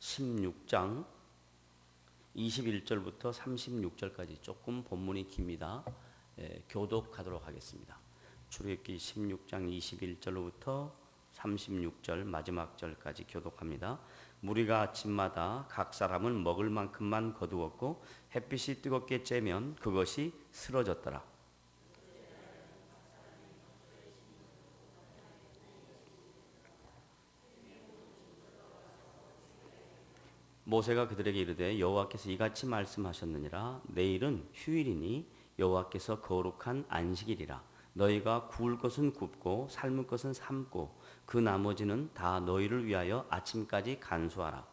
16장 21절부터 36절까지 조금 본문이 깁니다. 교독하도록 하겠습니다. 출애굽기 16장 21절로부터 36절 마지막 절까지 교독합니다. 무리가 아침마다 각 사람은 먹을 만큼만 거두었고 햇빛이 뜨겁게 쬐면 그것이 쓰러졌더라. 모세가 그들에게 이르되 여호와께서 이같이 말씀하셨느니라. 내일은 휴일이니 여호와께서 거룩한 안식일이라. 너희가 구울 것은 굽고 삶을 것은 삶고 그 나머지는 다 너희를 위하여 아침까지 간수하라.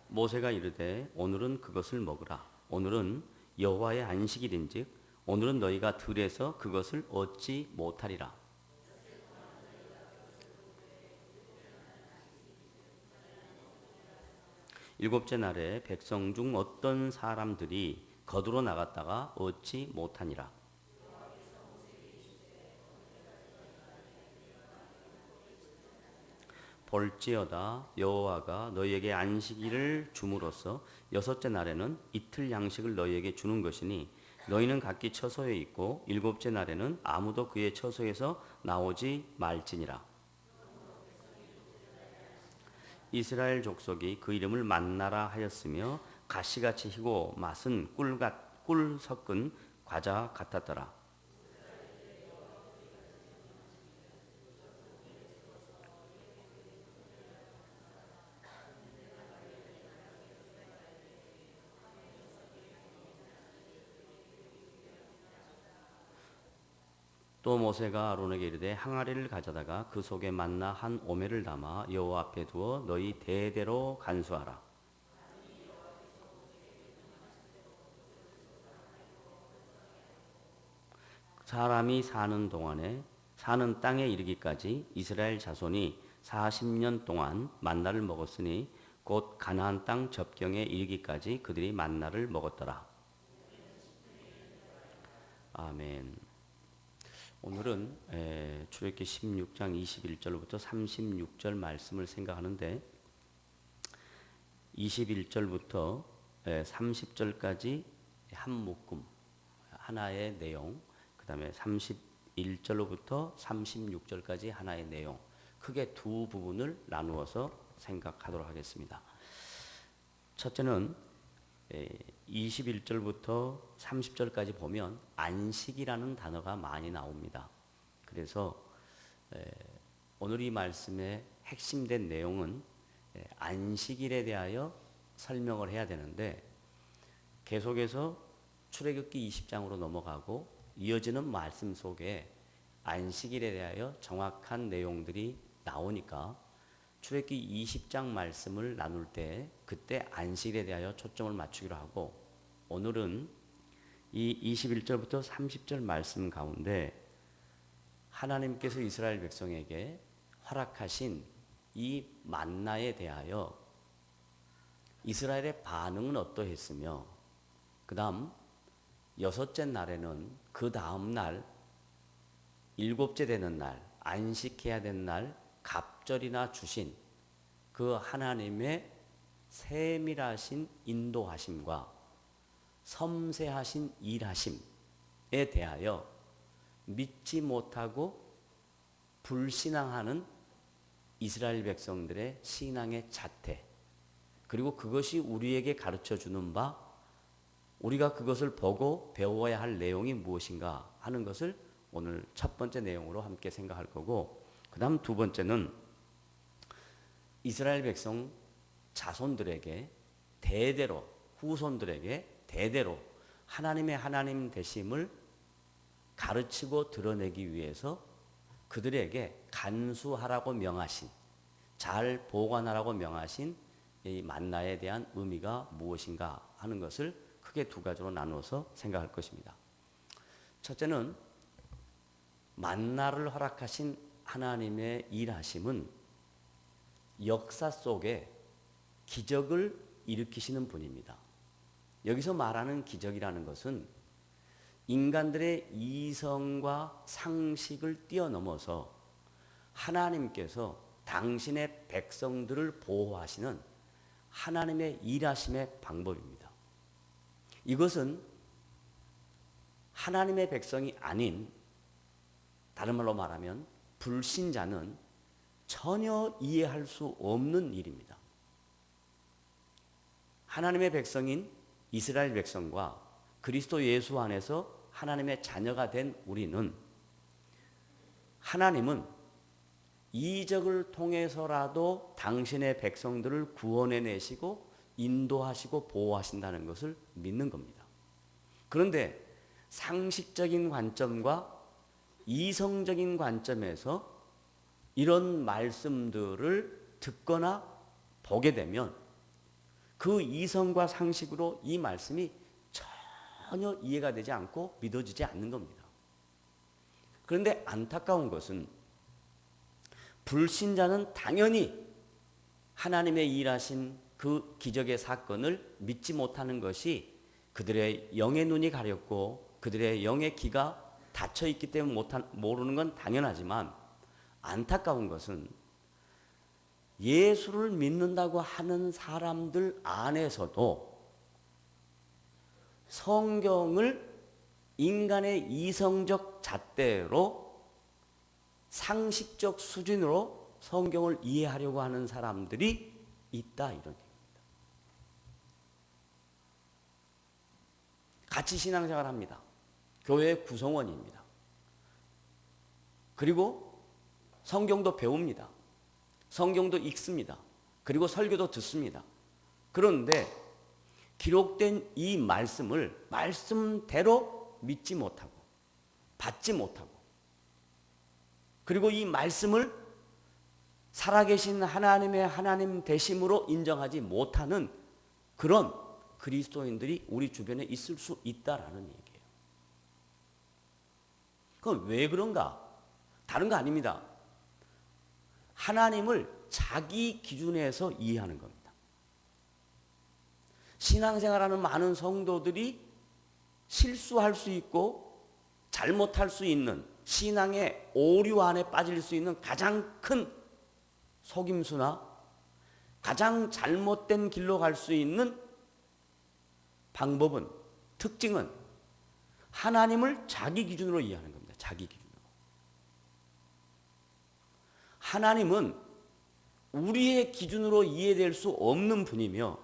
모세가 이르되 오늘은 그것을 먹으라. 오늘은 여호와의 안식일인즉 오늘은 너희가 들에서 그것을 얻지 못하리라. 일곱째 날에 백성 중 어떤 사람들이 거두러 나갔다가 얻지 못하니라. 볼지어다 여호와가 너희에게 안식일을 줌으로써 여섯째 날에는 이틀 양식을 너희에게 주는 것이니 너희는 각기 처소에 있고 일곱째 날에는 아무도 그의 처소에서 나오지 말지니라. 이스라엘 족속이 그 이름을 만나라 하였으며 가시같이 희고 맛은 꿀 섞은 과자 같았더라. 또 모세가 아론에게 이르되 항아리를 가져다가 그 속에 만나 한 오멜을 담아 여호와 앞에 두어 너희 대대로 간수하라. 사람이 사는 동안에 사는 땅에 이르기까지 이스라엘 자손이 40년 동안 만나를 먹었으니 곧 가나안 땅 접경에 이르기까지 그들이 만나를 먹었더라. 아멘. 오늘은 출애굽기 16장 21절부터 36절 말씀을 생각하는데 21절부터 30절까지 한 묶음 하나의 내용, 그 다음에 31절로부터 36절까지 하나의 내용, 크게 두 부분을 나누어서 생각하도록 하겠습니다. 첫째는 21절부터 30절까지 보면 안식이라는 단어가 많이 나옵니다. 그래서 오늘 이 말씀의 핵심된 내용은 안식일에 대하여 설명을 해야 되는데 계속해서 출애굽기 20장으로 넘어가고 이어지는 말씀 속에 안식일에 대하여 정확한 내용들이 나오니까 출애굽기 20장 말씀을 나눌 때 그때 안식일에 대하여 초점을 맞추기로 하고 오늘은 이 21절부터 30절 말씀 가운데 하나님께서 이스라엘 백성에게 허락하신 이 만나에 대하여 이스라엘의 반응은 어떠했으며 그 다음 여섯째 날에는 그 다음 날 일곱째 되는 날 안식해야 되는 날 갑절이나 주신 그 하나님의 세밀하신 인도하심과 섬세하신 일하심에 대하여 믿지 못하고 불신앙하는 이스라엘 백성들의 신앙의 자태, 그리고 그것이 우리에게 가르쳐 주는 바, 우리가 그것을 보고 배워야 할 내용이 무엇인가 하는 것을 오늘 첫 번째 내용으로 함께 생각할 거고, 그 다음 두 번째는 이스라엘 백성 자손들에게 대대로, 후손들에게 대대로 하나님의 하나님 되심을 가르치고 드러내기 위해서 그들에게 간수하라고 명하신, 잘 보관하라고 명하신 이 만나에 대한 의미가 무엇인가 하는 것을 크게 두 가지로 나누어서 생각할 것입니다. 첫째는 만나를 허락하신 하나님의 일하심은 역사 속에 기적을 일으키시는 분입니다. 여기서 말하는 기적이라는 것은 인간들의 이성과 상식을 뛰어넘어서 하나님께서 당신의 백성들을 보호하시는 하나님의 일하심의 방법입니다. 이것은 하나님의 백성이 아닌, 다른 말로 말하면 불신자는 전혀 이해할 수 없는 일입니다. 하나님의 백성인 이스라엘 백성과 그리스도 예수 안에서 하나님의 자녀가 된 우리는, 하나님은 이적을 통해서라도 당신의 백성들을 구원해내시고 인도하시고 보호하신다는 것을 믿는 겁니다. 그런데 상식적인 관점과 이성적인 관점에서 이런 말씀들을 듣거나 보게 되면 그 이성과 상식으로 이 말씀이 전혀 이해가 되지 않고 믿어지지 않는 겁니다. 그런데 안타까운 것은 불신자는 당연히 하나님의 일하신 그 기적의 사건을 믿지 못하는 것이 그들의 영의 눈이 가렸고 그들의 영의 귀가 닫혀 있기 때문에 모르는 건 당연하지만, 안타까운 것은 예수를 믿는다고 하는 사람들 안에서도 성경을 인간의 이성적 잣대로 상식적 수준으로 성경을 이해하려고 하는 사람들이 있다, 이런 얘기입니다. 같이 신앙생활 합니다. 교회의 구성원입니다. 그리고 성경도 배웁니다. 성경도 읽습니다. 그리고 설교도 듣습니다. 그런데 기록된 이 말씀을 말씀대로 믿지 못하고 받지 못하고, 그리고 이 말씀을 살아계신 하나님의 하나님 되심으로 인정하지 못하는 그런 그리스도인들이 우리 주변에 있을 수 있다라는 얘기예요. 그럼 왜 그런가? 다른 거 아닙니다. 하나님을 자기 기준에서 이해하는 겁니다. 신앙생활하는 많은 성도들이 실수할 수 있고 잘못할 수 있는, 신앙의 오류 안에 빠질 수 있는 가장 큰 속임수나 가장 잘못된 길로 갈 수 있는 방법은, 특징은 하나님을 자기 기준으로 이해하는 겁니다. 자기 기준으로. 하나님은 우리의 기준으로 이해될 수 없는 분이며,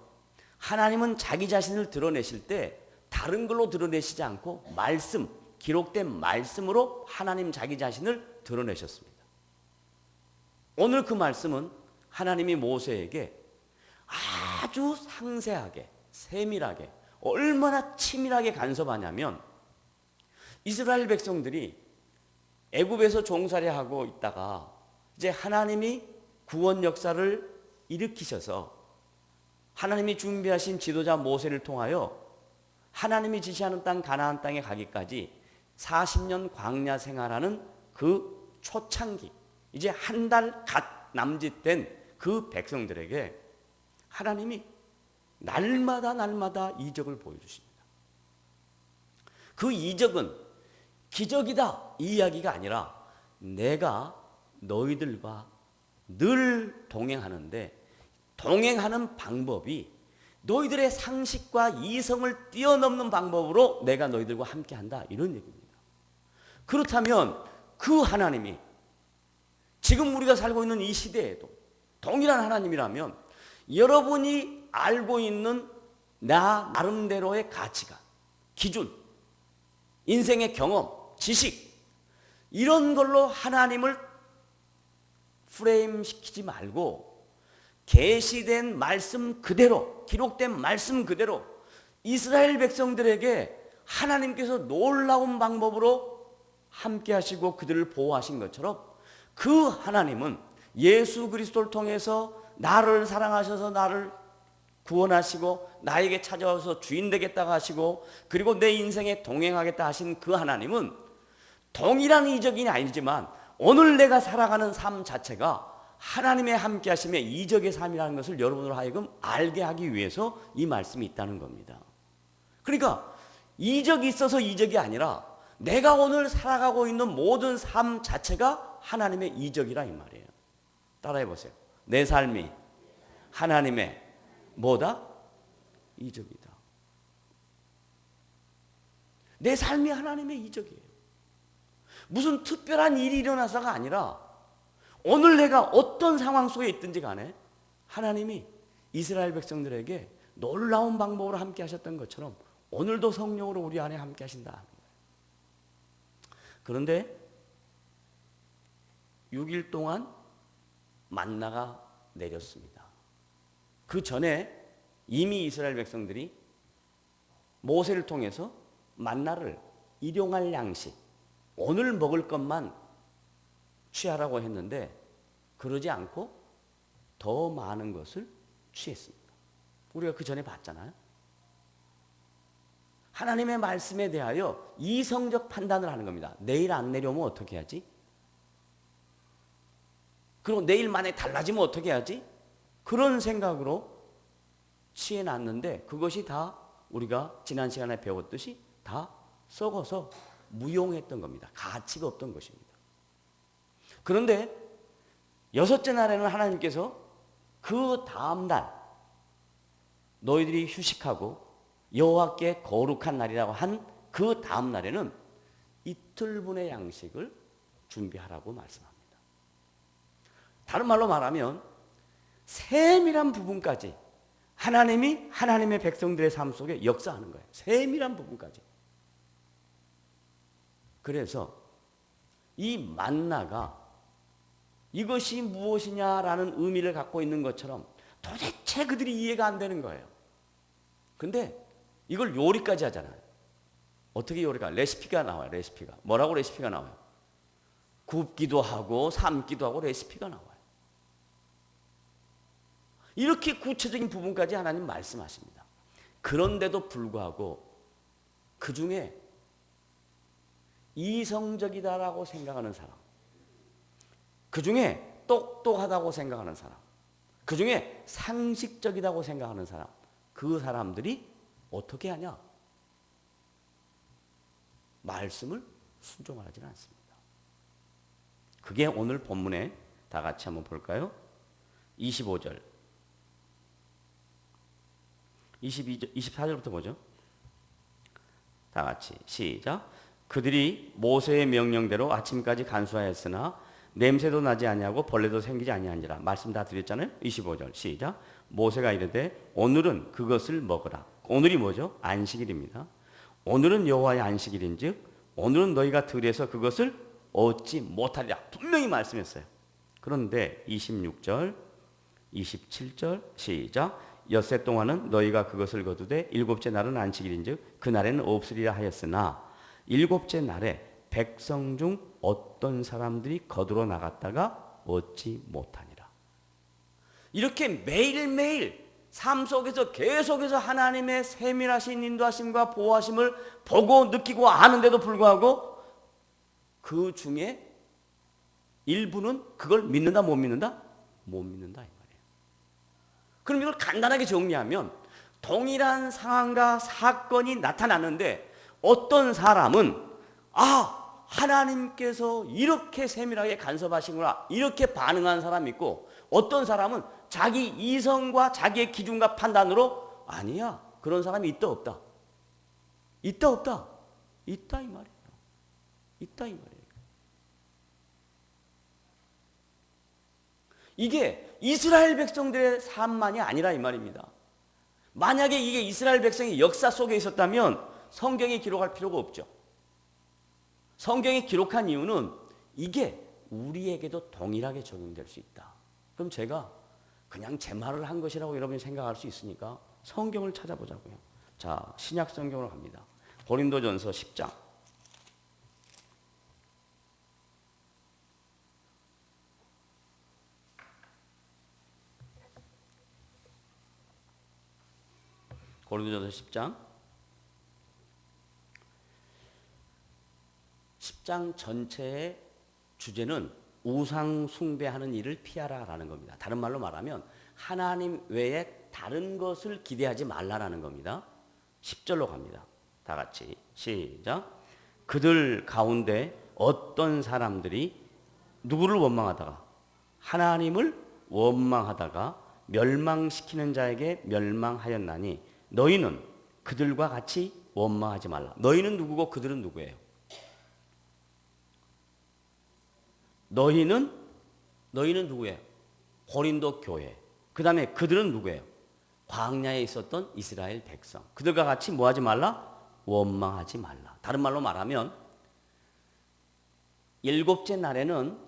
하나님은 자기 자신을 드러내실 때 다른 걸로 드러내시지 않고 말씀, 기록된 말씀으로 하나님 자기 자신을 드러내셨습니다. 오늘 그 말씀은 하나님이 모세에게 아주 상세하게, 세밀하게, 얼마나 치밀하게 간섭하냐면, 이스라엘 백성들이 애굽에서 종살이하고 있다가 이제 하나님이 구원 역사를 일으키셔서 하나님이 준비하신 지도자 모세를 통하여 하나님이 지시하는 땅 가나안 땅에 가기까지 40년 광야 생활하는 그 초창기, 이제 한 달 갓 남짓된 그 백성들에게 하나님이 날마다 이적을 보여주십니다. 그 이적은 기적이다 이 이야기가 아니라, 내가 너희들과 늘 동행하는데 동행하는 방법이 너희들의 상식과 이성을 뛰어넘는 방법으로 내가 너희들과 함께한다, 이런 얘기입니다. 그렇다면 그 하나님이 지금 우리가 살고 있는 이 시대에도 동일한 하나님이라면, 여러분이 알고 있는 나 나름대로의 가치관, 기준, 인생의 경험, 지식, 이런 걸로 하나님을 프레임 시키지 말고 계시된 말씀 그대로, 기록된 말씀 그대로 이스라엘 백성들에게 하나님께서 놀라운 방법으로 함께 하시고 그들을 보호하신 것처럼, 그 하나님은 예수 그리스도를 통해서 나를 사랑하셔서 나를 구원하시고 나에게 찾아와서 주인 되겠다고 하시고 그리고 내 인생에 동행하겠다 하신 그 하나님은 동일한 이적이 아니지만 오늘 내가 살아가는 삶 자체가 하나님의 함께 하심의 이적의 삶이라는 것을 여러분으로 하여금 알게 하기 위해서 이 말씀이 있다는 겁니다. 그러니까 이적이 있어서 이적이 아니라 내가 오늘 살아가고 있는 모든 삶 자체가 하나님의 이적이라 이 말이에요. 따라해 보세요. 내 삶이 하나님의 뭐다? 이적이다. 내 삶이 하나님의 이적이에요. 무슨 특별한 일이 일어나서가 아니라 오늘 내가 어떤 상황 속에 있든지 간에 하나님이 이스라엘 백성들에게 놀라운 방법으로 함께 하셨던 것처럼 오늘도 성령으로 우리 안에 함께 하신다. 그런데 6일 동안 만나가 내렸습니다. 그 전에 이미 이스라엘 백성들이 모세를 통해서 만나를 일용할 양식, 오늘 먹을 것만 취하라고 했는데 그러지 않고 더 많은 것을 취했습니다. 우리가 그 전에 봤잖아요. 하나님의 말씀에 대하여 이성적 판단을 하는 겁니다. 내일 안 내려오면 어떻게 하지? 그리고 내일 만에 달라지면 어떻게 하지? 그런 생각으로 취해놨는데 그것이 다 우리가 지난 시간에 배웠듯이 다 썩어서 무용했던 겁니다. 가치가 없던 것입니다. 그런데 여섯째 날에는 하나님께서 그 다음 날 너희들이 휴식하고 여호와께 거룩한 날이라고 한 그 다음 날에는 이틀분의 양식을 준비하라고 말씀합니다. 다른 말로 말하면 세밀한 부분까지 하나님이 하나님의 백성들의 삶 속에 역사하는 거예요. 세밀한 부분까지. 그래서 이 만나가 이것이 무엇이냐라는 의미를 갖고 있는 것처럼 도대체 그들이 이해가 안 되는 거예요. 근데 이걸 요리까지 하잖아요. 어떻게 요리가? 레시피가 나와요. 레시피가. 뭐라고 레시피가 나와요? 굽기도 하고 삶기도 하고 레시피가 나와요. 이렇게 구체적인 부분까지 하나님 말씀하십니다. 그런데도 불구하고 그 중에 이성적이다라고 생각하는 사람, 그 중에 똑똑하다고 생각하는 사람, 그 중에 상식적이다고 생각하는 사람, 그 사람들이 어떻게 하냐? 말씀을 순종하지는 않습니다. 그게 오늘 본문에 다 같이 한번 볼까요? 25절, 22절, 24절부터 보죠. 다 같이 시작. 그들이 모세의 명령대로 아침까지 간수하였으나 냄새도 나지 아니하고 벌레도 생기지 아니하니라. 말씀 다 드렸잖아요. 25절 시작. 모세가 이르되 오늘은 그것을 먹으라. 오늘이 뭐죠? 안식일입니다. 오늘은 여호와의 안식일인즉 오늘은 너희가 들에서 그것을 얻지 못하리라. 분명히 말씀했어요. 그런데 26절, 27절 시작. 엿새 동안은 너희가 그것을 거두되 일곱째 날은 안식일인즉 그날에는 없으리라 하였으나 일곱째 날에 백성 중 어떤 사람들이 거두러 나갔다가 얻지 못하니라. 이렇게 매일매일 삶 속에서 계속해서 하나님의 세밀하신 인도하심과 보호하심을 보고 느끼고 아는데도 불구하고 그 중에 일부는 그걸 믿는다 못 믿는다? 못 믿는다 이 말이에요. 그럼 이걸 간단하게 정리하면 동일한 상황과 사건이 나타났는데 어떤 사람은 하나님께서 이렇게 세밀하게 간섭하시구나 이렇게 반응한 사람이 있고 어떤 사람은 자기 이성과 자기의 기준과 판단으로 아니야 그런 사람이 있다 없다? 있다 없다? 있다 이 말이에요. 있다 이 말이에요. 이게 이스라엘 백성들의 삶만이 아니라 이 말입니다. 만약에 이게 이스라엘 백성의 역사 속에 있었다면 성경에 기록할 필요가 없죠. 성경에 기록한 이유는 이게 우리에게도 동일하게 적용될 수 있다. 그럼 제가 그냥 제 말을 한 것이라고 여러분이 생각할 수 있으니까 성경을 찾아보자고요. 자, 신약 성경으로 갑니다. 고린도전서 10장. 고린도전서 10장 전체의 주제는 우상 숭배하는 일을 피하라라는 겁니다. 다른 말로 말하면 하나님 외에 다른 것을 기대하지 말라라는 겁니다. 10절로 갑니다. 다 같이 시작. 그들 가운데 어떤 사람들이 누구를 원망하다가 하나님을 원망하다가 멸망시키는 자에게 멸망하였나니 너희는 그들과 같이 원망하지 말라. 너희는 누구고 그들은 누구예요? 너희는 누구예요? 고린도 교회. 그 다음에 그들은 누구예요? 광야에 있었던 이스라엘 백성. 그들과 같이 뭐 하지 말라? 원망하지 말라. 다른 말로 말하면 일곱째 날에는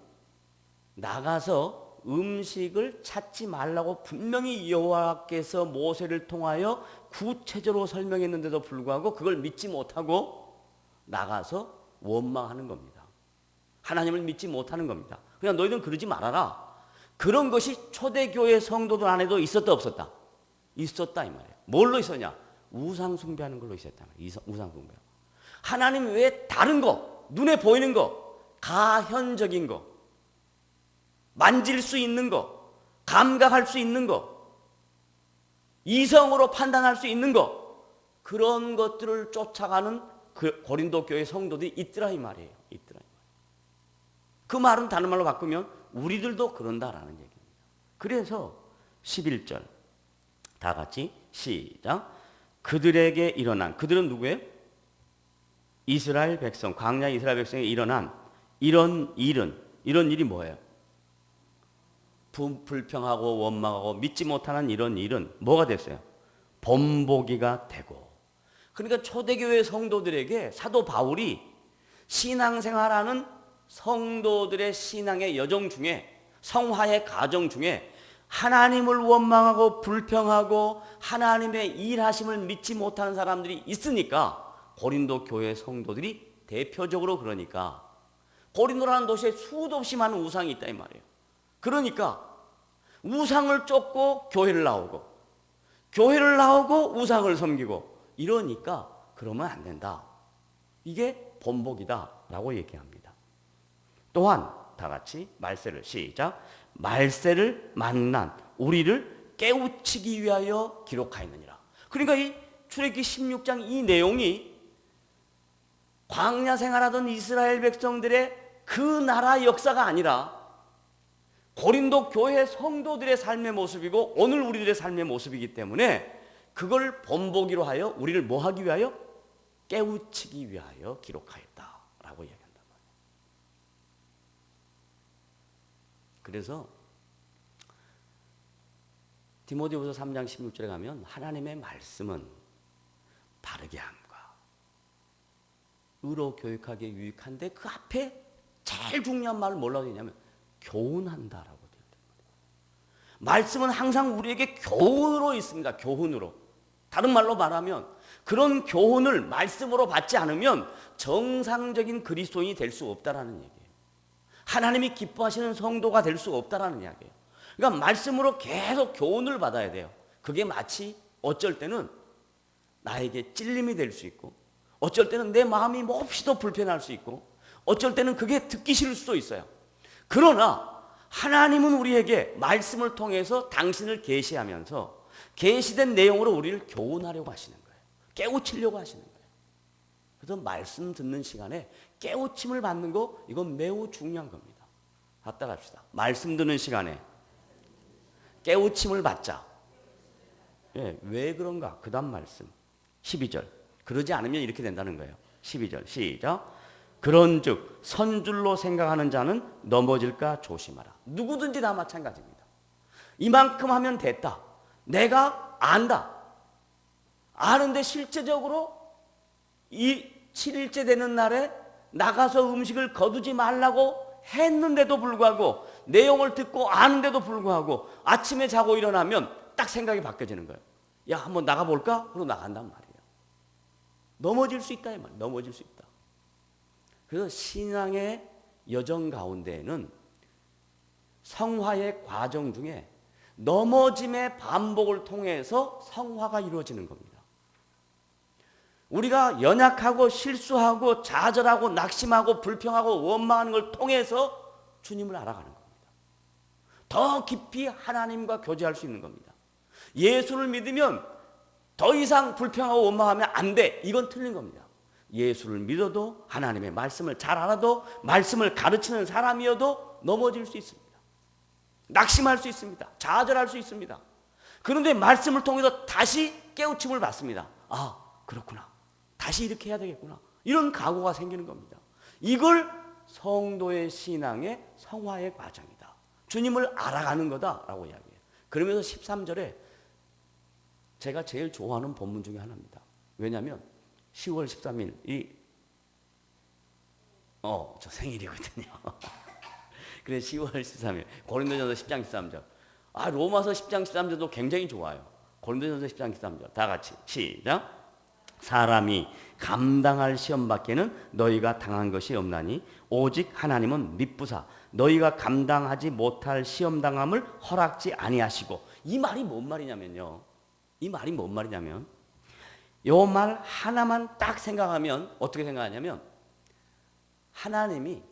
나가서 음식을 찾지 말라고 분명히 여호와께서 모세를 통하여 구체적으로 설명했는데도 불구하고 그걸 믿지 못하고 나가서 원망하는 겁니다. 하나님을 믿지 못하는 겁니다. 그냥 너희들은 그러지 말아라. 그런 것이 초대교회 성도들 안에도 있었다 없었다? 있었다 이 말이에요. 뭘로 있었냐? 우상 숭배하는 걸로 있었다. 우상 숭배. 하나님 외에 다른 거, 눈에 보이는 거, 가현적인 거, 만질 수 있는 거, 감각할 수 있는 거, 이성으로 판단할 수 있는 거, 그런 것들을 쫓아가는 그 고린도 교회 성도들이 있더라 이 말이에요. 있더라. 그 말은 다른 말로 바꾸면 우리들도 그런다라는 얘기입니다. 그래서 11절 다 같이 시작. 그들에게 일어난, 그들은 누구예요? 이스라엘 백성, 광야 이스라엘 백성에 일어난 이런 일이 뭐예요? 불평하고 원망하고 믿지 못하는 이런 일은 뭐가 됐어요? 본보기가 되고. 그러니까 초대교회 성도들에게 사도 바울이 신앙생활하는 성도들의 신앙의 여정 중에, 성화의 가정 중에 하나님을 원망하고 불평하고 하나님의 일하심을 믿지 못하는 사람들이 있으니까 고린도 교회 성도들이 대표적으로 그러니까 고린도라는 도시에 수도 없이 많은 우상이 있다 이 말이에요. 그러니까 우상을 쫓고 교회를 나오고 교회를 나오고 우상을 섬기고 이러니까 그러면 안 된다. 이게 본보기다라고 얘기합니다. 또한 다 같이 말세를 시작. 말세를 만난 우리를 깨우치기 위하여 기록하였느니라. 그러니까 이 출애굽기 16장 이 내용이 광야 생활하던 이스라엘 백성들의 그 나라 역사가 아니라 고린도 교회 성도들의 삶의 모습이고 오늘 우리들의 삶의 모습이기 때문에 그걸 본보기로 하여 우리를 뭐 하기 위하여? 깨우치기 위하여 기록하였다라고 얘기합니다. 그래서 디모데후서 3장 16절에 가면 하나님의 말씀은 바르게 함과 의로 교육하기에 유익한데 그 앞에 제일 중요한 말을 뭐라고 되냐면 교훈한다라고 되어 있습니다. 말씀은 항상 우리에게 교훈으로 있습니다. 교훈으로. 다른 말로 말하면 그런 교훈을 말씀으로 받지 않으면 정상적인 그리스도인이 될 수 없다라는 얘기예요. 하나님이 기뻐하시는 성도가 될 수 없다라는 이야기예요. 그러니까 말씀으로 계속 교훈을 받아야 돼요. 그게 마치 어쩔 때는 나에게 찔림이 될 수 있고 어쩔 때는 내 마음이 몹시도 불편할 수 있고 어쩔 때는 그게 듣기 싫을 수도 있어요. 그러나 하나님은 우리에게 말씀을 통해서 당신을 계시하면서 계시된 내용으로 우리를 교훈하려고 하시는 거예요. 깨우치려고 하시는 거예요. 그래서 말씀 듣는 시간에 깨우침을 받는 거 이건 매우 중요한 겁니다. 갖다 갑시다. 말씀 듣는 시간에 깨우침을 받자. 예, 왜 그런가? 그 다음 말씀 12절. 그러지 않으면 이렇게 된다는 거예요. 12절 시작. 그런즉 선줄로 생각하는 자는 넘어질까 조심하라. 누구든지 다 마찬가지입니다. 이만큼 하면 됐다. 내가 안다. 아는데 실제적으로 이 7일째 되는 날에 나가서 음식을 거두지 말라고 했는데도 불구하고 내용을 듣고 아는데도 불구하고 아침에 자고 일어나면 딱 생각이 바뀌어지는 거예요. 야, 한번 나가볼까? 그러고 나간단 말이에요. 넘어질 수 있다 이 말이에요. 넘어질 수 있다. 그래서 신앙의 여정 가운데에는 성화의 과정 중에 넘어짐의 반복을 통해서 성화가 이루어지는 겁니다. 우리가 연약하고 실수하고 좌절하고 낙심하고 불평하고 원망하는 걸 통해서 주님을 알아가는 겁니다. 더 깊이 하나님과 교제할 수 있는 겁니다. 예수를 믿으면 더 이상 불평하고 원망하면 안 돼. 이건 틀린 겁니다. 예수를 믿어도 하나님의 말씀을 잘 알아도 말씀을 가르치는 사람이어도 넘어질 수 있습니다. 낙심할 수 있습니다. 좌절할 수 있습니다. 그런데 말씀을 통해서 다시 깨우침을 받습니다. 아, 그렇구나. 다시 이렇게 해야 되겠구나. 이런 각오가 생기는 겁니다. 이걸 성도의 신앙의 성화의 과정이다. 주님을 알아가는 거다라고 이야기해요. 그러면서 13절에 제가 제일 좋아하는 본문 중에 하나입니다. 왜냐하면 10월 13일이 저 생일이거든요. 그래서 10월 13일 고린도전서 10장 13절. 로마서 10장 13절도 굉장히 좋아요. 고린도전서 10장 13절 다 같이 시작. 사람이 감당할 시험 밖에는 너희가 당한 것이 없나니 오직 하나님은 미쁘사 너희가 감당하지 못할 시험 당함을 허락지 아니하시고. 이 말이 뭔 말이냐면요. 이 말이 뭔 말이냐면 요 말 하나만 딱 생각하면 어떻게 생각하냐면 하나님이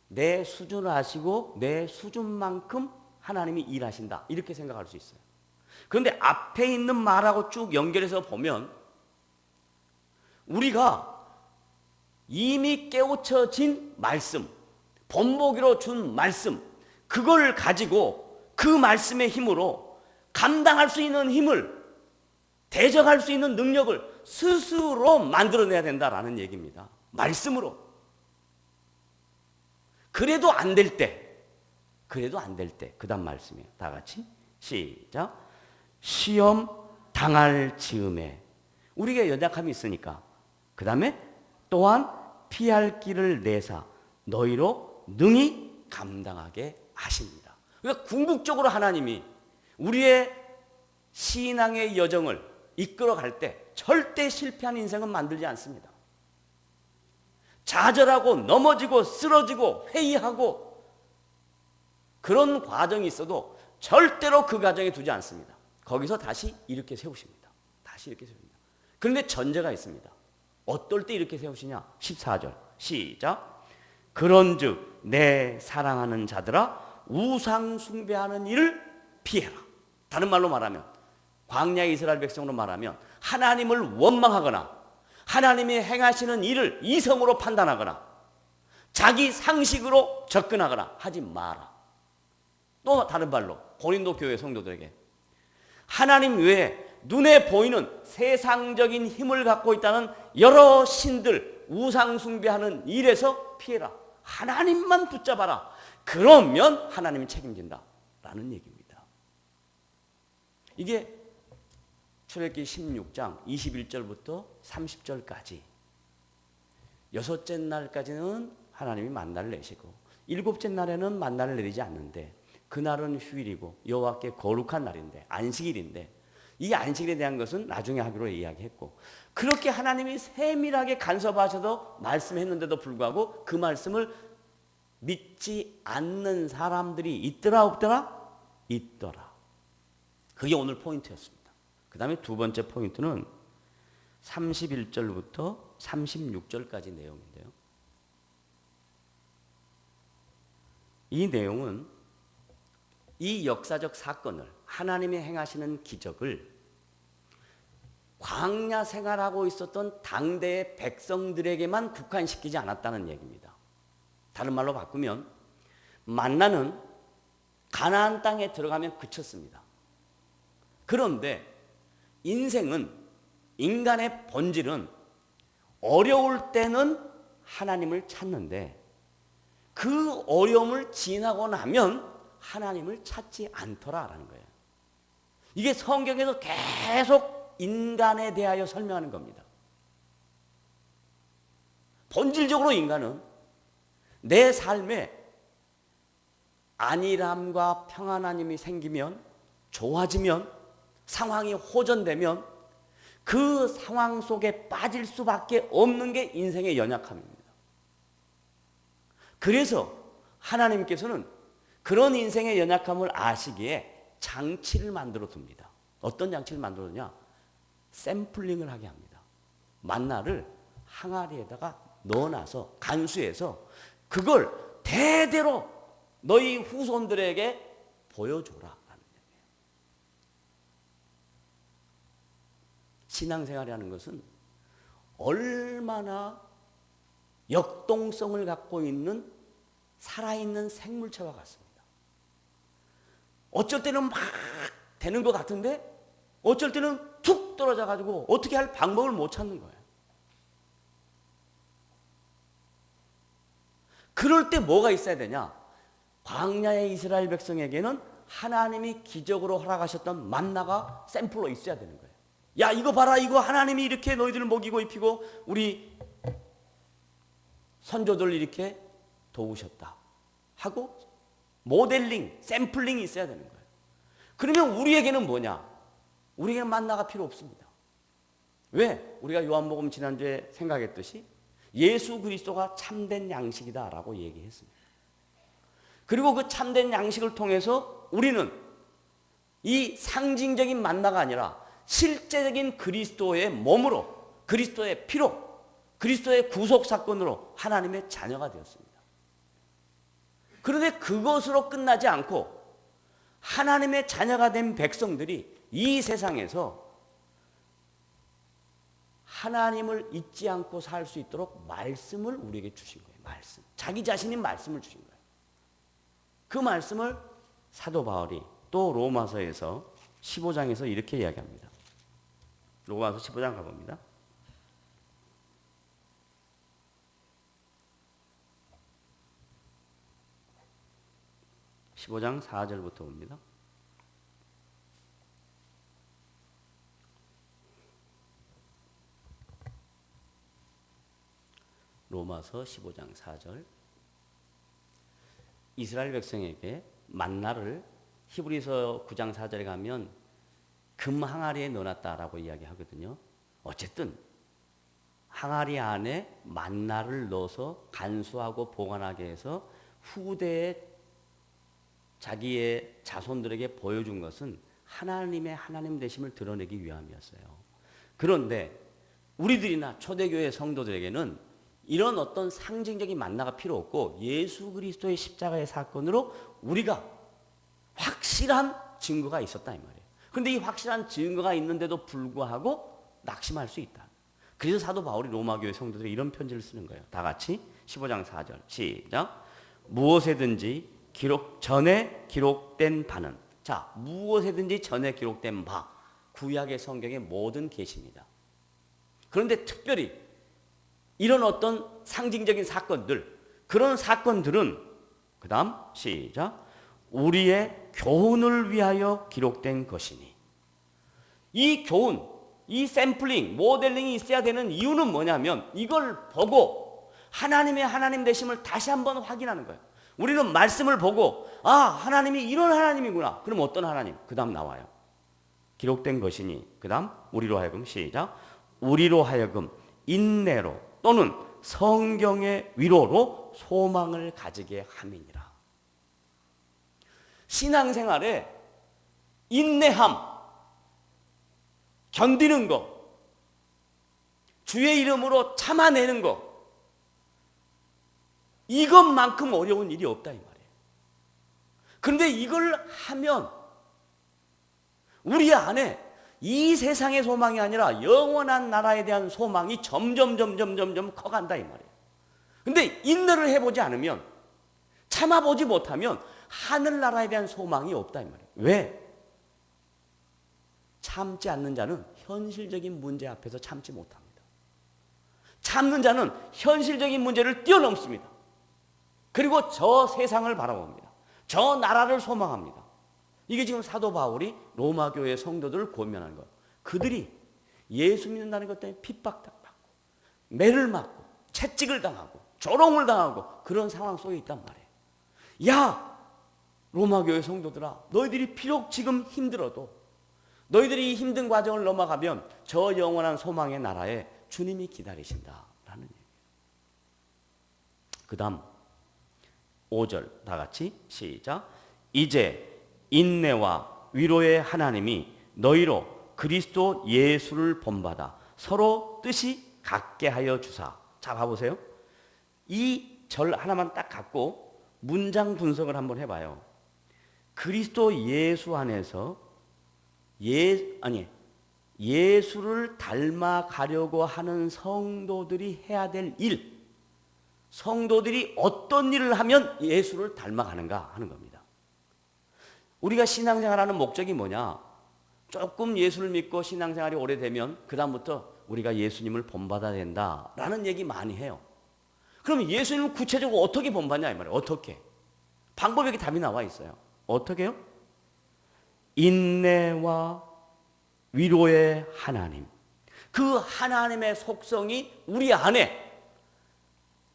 내 수준을 아시고 내 수준만큼 하나님이 일하신다. 이렇게 생각할 수 있어요. 그런데 앞에 있는 말하고 쭉 연결해서 보면 우리가 이미 깨우쳐진 말씀, 본보기로 준 말씀, 그걸 가지고 그 말씀의 힘으로 감당할 수 있는 힘을, 대적할 수 있는 능력을 스스로 만들어내야 된다라는 얘기입니다. 말씀으로. 그래도 안 될 때, 그 다음 말씀이에요. 다 같이 시작. 시험 당할 즈음에 우리가 연약함이 있으니까 그 다음에 또한 피할 길을 내사 너희로 능히 감당하게 하십니다. 그러니까 궁극적으로 하나님이 우리의 신앙의 여정을 이끌어갈 때 절대 실패한 인생은 만들지 않습니다. 좌절하고 넘어지고 쓰러지고 회의하고 그런 과정이 있어도 절대로 그 과정에 두지 않습니다. 거기서 다시 이렇게 세우십니다. 다시 이렇게 세웁니다. 그런데 전제가 있습니다. 어떨 때 이렇게 세우시냐? 14절 시작. 그런즉 내 사랑하는 자들아 우상 숭배하는 일을 피해라. 다른 말로 말하면 광야 이스라엘 백성으로 말하면 하나님을 원망하거나 하나님이 행하시는 일을 이성으로 판단하거나 자기 상식으로 접근하거나 하지 마라. 또 다른 말로 고린도 교회 성도들에게 하나님 외에 눈에 보이는 세상적인 힘을 갖고 있다는 여러 신들 우상 숭배하는 일에서 피해라. 하나님만 붙잡아라. 그러면 하나님이 책임진다 라는 얘기입니다. 이게 출애굽기 16장 21절부터 30절까지 여섯째 날까지는 하나님이 만나를 내시고 일곱째 날에는 만나를 내리지 않는데 그날은 휴일이고 여호와께 거룩한 날인데 안식일인데 이 안식일에 대한 것은 나중에 하기로 이야기했고 그렇게 하나님이 세밀하게 간섭하셔서 말씀했는데도 불구하고 그 말씀을 믿지 않는 사람들이 있더라 없더라? 있더라. 그게 오늘 포인트였습니다. 그 다음에 두 번째 포인트는 31절부터 36절까지 내용인데요. 이 내용은 이 역사적 사건을 하나님이 행하시는 기적을 광야 생활하고 있었던 당대의 백성들에게만 국한시키지 않았다는 얘기입니다. 다른 말로 바꾸면 만나는 가나안 땅에 들어가면 그쳤습니다. 그런데 인생은 인간의 본질은 어려울 때는 하나님을 찾는데 그 어려움을 지나고 나면 하나님을 찾지 않더라라는 거예요. 이게 성경에서 계속 인간에 대하여 설명하는 겁니다. 본질적으로 인간은 내 삶에 안일함과 평안함이 생기면 좋아지면 상황이 호전되면 그 상황 속에 빠질 수밖에 없는 게 인생의 연약함입니다. 그래서 하나님께서는 그런 인생의 연약함을 아시기에 장치를 만들어 둡니다. 어떤 장치를 만들어 두냐? 샘플링을 하게 합니다. 만나를 항아리에다가 넣어놔서 간수해서 그걸 대대로 너희 후손들에게 보여줘라. 신앙생활이라는 것은 얼마나 역동성을 갖고 있는 살아있는 생물체와 같습니다. 어쩔 때는 막 되는 것 같은데 어쩔 때는 툭 떨어져 가지고 어떻게 할 방법을 못 찾는 거예요. 그럴 때 뭐가 있어야 되냐? 광야의 이스라엘 백성에게는 하나님이 기적으로 허락하셨던 만나가 샘플로 있어야 되는 거예요. 야, 이거 봐라, 이거 하나님이 이렇게 너희들을 먹이고 입히고 우리 선조들 이렇게 도우셨다 하고 모델링, 샘플링이 있어야 되는 거예요. 그러면 우리에게는 뭐냐? 우리에게는 만나가 필요 없습니다. 왜? 우리가 요한복음 지난주에 생각했듯이 예수 그리스도가 참된 양식이다라고 얘기했습니다. 그리고 그 참된 양식을 통해서 우리는 이 상징적인 만나가 아니라 실제적인 그리스도의 몸으로, 그리스도의 피로, 그리스도의 구속사건으로 하나님의 자녀가 되었습니다. 그런데 그것으로 끝나지 않고 하나님의 자녀가 된 백성들이 이 세상에서 하나님을 잊지 않고 살 수 있도록 말씀을 우리에게 주신 거예요. 말씀. 자기 자신이 말씀을 주신 거예요. 그 말씀을 사도 바울이 또 로마서에서 15장에서 이렇게 이야기합니다. 로마서 15장 가봅니다. (15장) 4절부터 봅니다. 로마서 15장 4절. 이스라엘 백성에게 만나를 히브리서 9장 4절에 가면 금 항아리에 넣어놨다라고 이야기하거든요. 어쨌든 항아리 안에 만나를 넣어서 간수하고 보관하게 해서 후대에 자기의 자손들에게 보여준 것은 하나님의 하나님 되심을 드러내기 위함이었어요. 그런데 우리들이나 초대교회 성도들에게는 이런 어떤 상징적인 만나가 필요 없고 예수 그리스도의 십자가의 사건으로 우리가 확실한 증거가 있었다 이 말이에요. 그런데 이 확실한 증거가 있는데도 불구하고 낙심할 수 있다. 그래서 사도 바울이 로마교회 성도들이 이런 편지를 쓰는 거예요. 다 같이 15장 4절 시작. 무엇에든지 전에 기록된 바는, 자, 무엇에든지 전에 기록된 바, 구약의 성경의 모든 계시입니다. 그런데 특별히 이런 어떤 상징적인 사건들, 그런 사건들은 그 다음 시작. 우리의 교훈을 위하여 기록된 것이니. 이 교훈, 이 샘플링, 모델링이 있어야 되는 이유는 뭐냐면 이걸 보고 하나님의 하나님 되심을 다시 한번 확인하는 거예요. 우리는 말씀을 보고 아, 하나님이 이런 하나님이구나. 그럼 어떤 하나님? 그 다음 나와요. 기록된 것이니. 그 다음 우리로 하여금 시작. 우리로 하여금 인내로 또는 성경의 위로로 소망을 가지게 함이니라. 신앙생활에 인내함, 견디는 것, 주의 이름으로 참아내는 것, 이것만큼 어려운 일이 없다 이 말이에요. 그런데 이걸 하면 우리 안에 이 세상의 소망이 아니라 영원한 나라에 대한 소망이 점점 커간다 이 말이에요. 근데 인내를 해보지 않으면, 참아보지 못하면 하늘나라에 대한 소망이 없다 이 말이에요. 왜? 참지 않는 자는 현실적인 문제 앞에서 참지 못합니다. 참는 자는 현실적인 문제를 뛰어넘습니다. 그리고 저 세상을 바라봅니다. 저 나라를 소망합니다. 이게 지금 사도 바울이 로마 교회 성도들을 권면하는 거예요. 그들이 예수 믿는다는 것 때문에 핍박받고 매를 맞고 채찍을 당하고 조롱을 당하고 그런 상황 속에 있단 말이에요. 야, 로마 교회 성도들아, 너희들이 비록 지금 힘들어도 너희들이 이 힘든 과정을 넘어가면 저 영원한 소망의 나라에 주님이 기다리신다라는 얘기예요. 그 다음 5절 다 같이 시작. 이제 인내와 위로의 하나님이 너희로 그리스도 예수를 본받아 서로 뜻이 같게 하여 주사. 자, 봐보세요. 이 절 하나만 딱 갖고 문장 분석을 한번 해봐요. 그리스도 예수 안에서 예수를 닮아가려고 하는 성도들이 해야 될 일, 성도들이 어떤 일을 하면 예수를 닮아가는가 하는 겁니다. 우리가 신앙생활하는 목적이 뭐냐? 조금 예수를 믿고 신앙생활이 오래되면 그 다음부터 우리가 예수님을 본받아야 된다라는 얘기 많이 해요. 그럼 예수님을 구체적으로 어떻게 본받냐 이 말이에요. 어떻게? 방법에 답이 나와 있어요. 어떻게요? 인내와 위로의 하나님. 그 하나님의 속성이 우리 안에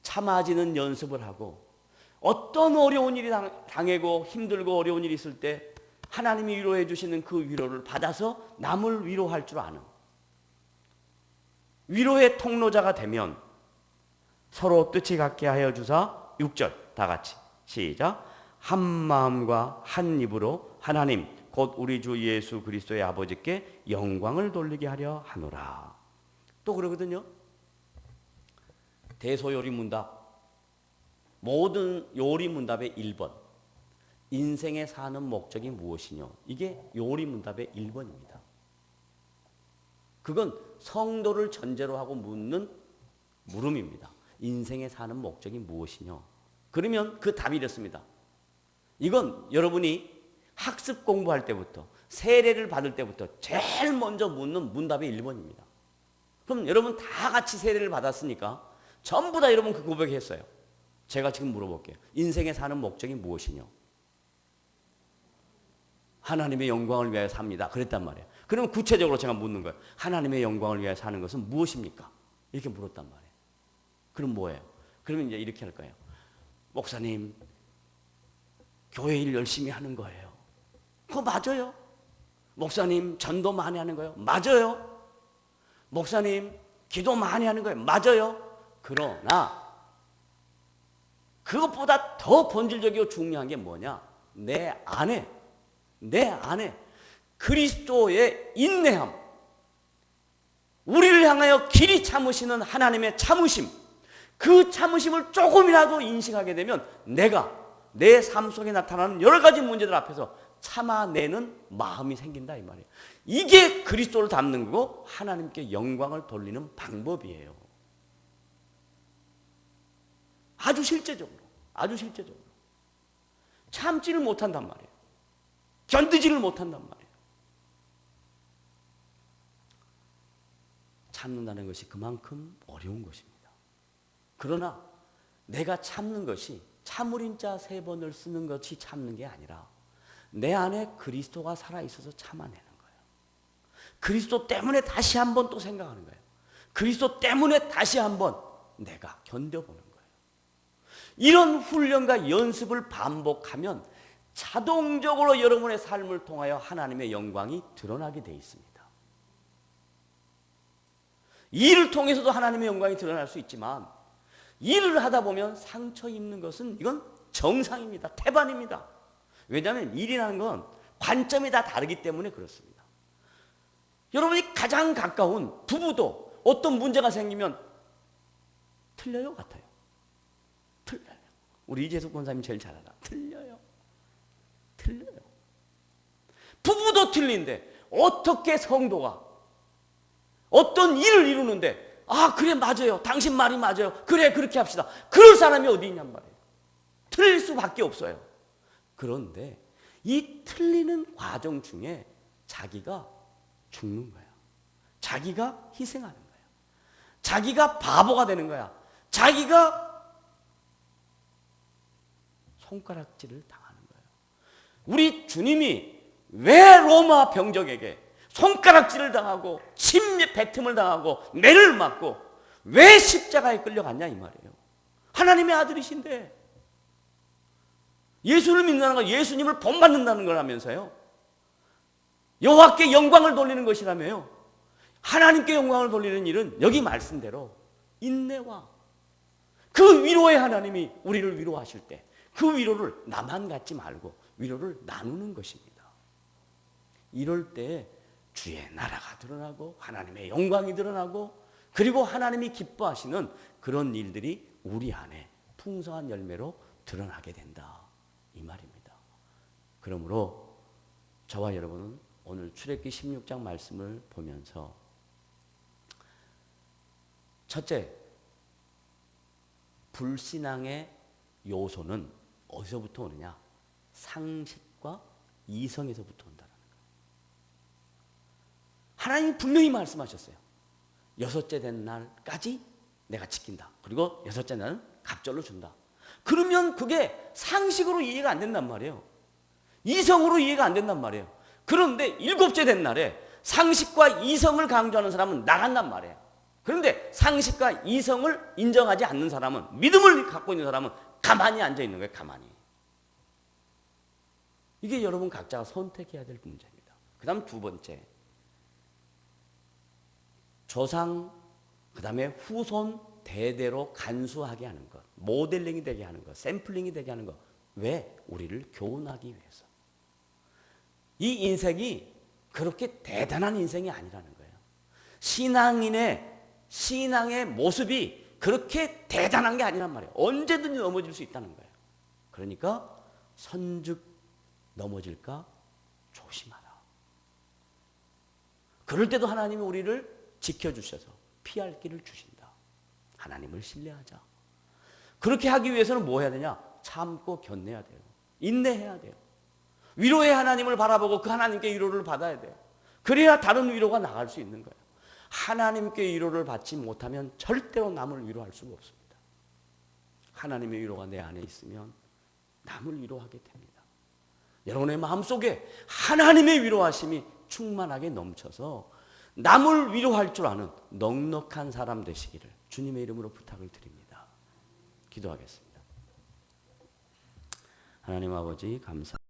참아지는 연습을 하고, 어떤 어려운 일이 당하고 힘들고 어려운 일이 있을 때 하나님이 위로해 주시는 그 위로를 받아서 남을 위로할 줄 아는 위로의 통로자가 되면 서로 뜻이 같게 하여 주사 6절 다 같이 시작. 한 마음과 한 입으로 하나님 곧 우리 주 예수 그리스도의 아버지께 영광을 돌리게 하려 하노라. 또 그러거든요. 대소요리문답, 모든 요리문답의 1번, 인생에 사는 목적이 무엇이뇨? 이게 요리문답의 1번입니다. 그건 성도를 전제로 하고 묻는 물음입니다. 인생에 사는 목적이 무엇이뇨? 그러면 그 답이 이렇습니다. 이건 여러분이 학습 공부할 때부터, 세례를 받을 때부터 제일 먼저 묻는 문답의 1번입니다. 그럼 여러분 다 같이 세례를 받았으니까 전부 다 여러분 그 고백했어요. 제가 지금 물어볼게요. 인생에 사는 목적이 무엇이뇨? 하나님의 영광을 위하여 삽니다. 그랬단 말이에요. 그러면 구체적으로 제가 묻는 거예요. 하나님의 영광을 위하여 사는 것은 무엇입니까? 이렇게 물었단 말이에요. 그럼 뭐예요? 그러면 이제 이렇게 할 거예요. 목사님, 교회 일 열심히 하는 거예요. 그거 맞아요. 목사님, 전도 많이 하는 거예요. 맞아요. 목사님, 기도 많이 하는 거예요. 맞아요. 그러나 그것보다 더 본질적이고 중요한 게 뭐냐? 내 안에 그리스도의 인내함, 우리를 향하여 길이 참으시는 하나님의 참으심, 그 참으심을 조금이라도 인식하게 되면 내가 내 삶 속에 나타나는 여러 가지 문제들 앞에서 참아내는 마음이 생긴다 이 말이에요. 이게 그리스도를 닮는 거고 하나님께 영광을 돌리는 방법이에요. 아주 실제적으로 참지를 못한단 말이에요. 견디지를 못한단 말이에요. 참는다는 것이 그만큼 어려운 것입니다. 그러나 내가 참는 것이 참을인자 3번을 쓰는 것이 참는 게 아니라 내 안에 그리스도가 살아있어서 참아내는 거예요. 그리스도 때문에 다시 한번 또 생각하는 거예요. 그리스도 때문에 다시 한번 내가 견뎌보는 거예요. 이런 훈련과 연습을 반복하면 자동적으로 여러분의 삶을 통하여 하나님의 영광이 드러나게 되어 있습니다. 일을 통해서도 하나님의 영광이 드러날 수 있지만 일을 하다 보면 상처 입는 것은 이건 정상입니다. 태반입니다. 왜냐하면 일이라는 건 관점이 다 다르기 때문에 그렇습니다. 여러분이 가장 가까운 부부도 어떤 문제가 생기면 틀려요? 같아요? 틀려요. 우리 이재숙 권사님이 제일 잘 알아. 틀려요. 부부도 틀린데 어떻게 성도가 어떤 일을 이루는데 아 그래 맞아요. 당신 말이 맞아요. 그래 그렇게 합시다. 그럴 사람이 어디 있냔 말이에요. 틀릴 수밖에 없어요. 그런데 이 틀리는 과정 중에 자기가 죽는 거야. 자기가 희생하는 거야. 자기가 바보가 되는 거야. 자기가 손가락질을 당하는 거예요. 우리 주님이 왜 로마 병적에게 손가락질을 당하고 침 뱉음을 당하고 매를 맞고 왜 십자가에 끌려갔냐 이 말이에요. 하나님의 아들이신데 예수를 믿는다는 건 예수님을 본받는다는 거라면서요. 여호와께 영광을 돌리는 것이라며요. 하나님께 영광을 돌리는 일은 여기 말씀대로 인내와 그 위로의 하나님이 우리를 위로하실 때 그 위로를 나만 갖지 말고 위로를 나누는 것입니다. 이럴 때 주의 나라가 드러나고 하나님의 영광이 드러나고 그리고 하나님이 기뻐하시는 그런 일들이 우리 안에 풍성한 열매로 드러나게 된다 이 말입니다. 그러므로 저와 여러분은 오늘 출애굽기 16장 말씀을 보면서 첫째, 불신앙의 요소는 어디서부터 오느냐? 상식과 이성에서부터 온다는 거예요. 하나님이 분명히 말씀하셨어요. 여섯째 된 날까지 내가 지킨다. 그리고 여섯째 날은 갑절로 준다. 그러면 그게 상식으로 이해가 안 된단 말이에요. 이성으로 이해가 안 된단 말이에요. 그런데 일곱째 된 날에 상식과 이성을 강조하는 사람은 나간단 말이에요. 그런데 상식과 이성을 인정하지 않는 사람은, 믿음을 갖고 있는 사람은 가만히 앉아 있는 거예요. 가만히. 이게 여러분 각자가 선택해야 될 문제입니다. 그 다음 두 번째, 조상, 그 다음에 후손 대대로 간수하게 하는 것, 모델링이 되게 하는 것, 샘플링이 되게 하는 것. 왜? 우리를 교훈하기 위해서. 이 인생이 그렇게 대단한 인생이 아니라는 거예요. 신앙의 모습이 그렇게 대단한 게 아니란 말이에요. 언제든지 넘어질 수 있다는 거예요. 그러니까 선즉 넘어질까 조심하라. 그럴 때도 하나님이 우리를 지켜주셔서 피할 길을 주신다. 하나님을 신뢰하자. 그렇게 하기 위해서는 뭐 해야 되냐? 참고 견내야 돼요. 인내해야 돼요. 위로의 하나님을 바라보고 그 하나님께 위로를 받아야 돼요. 그래야 다른 위로가 나갈 수 있는 거예요. 하나님께 위로를 받지 못하면 절대로 남을 위로할 수가 없습니다. 하나님의 위로가 내 안에 있으면 남을 위로하게 됩니다. 여러분의 마음속에 하나님의 위로하심이 충만하게 넘쳐서 남을 위로할 줄 아는 넉넉한 사람 되시기를 주님의 이름으로 부탁을 드립니다. 기도하겠습니다. 하나님 아버지 감사합니다.